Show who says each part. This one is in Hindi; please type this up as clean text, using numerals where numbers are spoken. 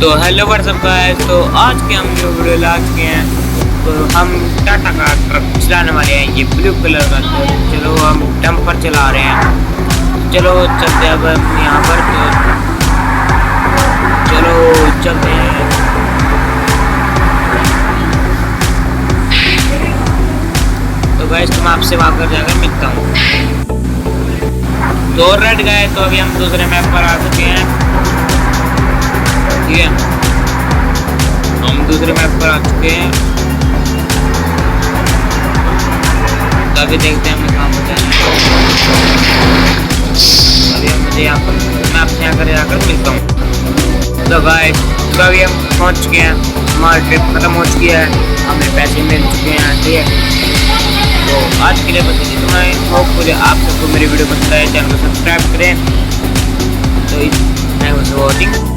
Speaker 1: तो हेलो व्हाट्सअप गाइस, तो आज के हम जो वीडियो ला चुके हैं, तो हम टाटा का ट्रक चलाने वाले हैं, ये ब्लू कलर का। तो चलो हम डंपर चला रहे हैं, चलो चलते हैं अब यहाँ पर। तो चलो चलते हैं। तो गाइस तुम आपसे वहाँ कर जाकर मिलता हूँ। तो रेड गए, तो अभी हम दूसरे मैप पर आ चुके हैं। ठीक है, हम दूसरे मैप पर आ चुके हैं। तो अभी देखते हैं हमें कहाँ पहुँचाना है। अभी हम मुझे यहाँ पर मैं आपसे यहाँ कर जाकर मिलता हूँ। तो गाइस तो अभी हम पहुँच चुके हैं, हमारी ट्रिप खत्म हो चुकी है, हमें पैसे मिल चुके हैं। ठीक है, तो आज के लिए बस इतना ही। होपफुली आप सबको मेरी वीडियो पसंद आए, चैनल को सब्सक्राइब करें। तो थैंक्स फॉर वॉचिंग।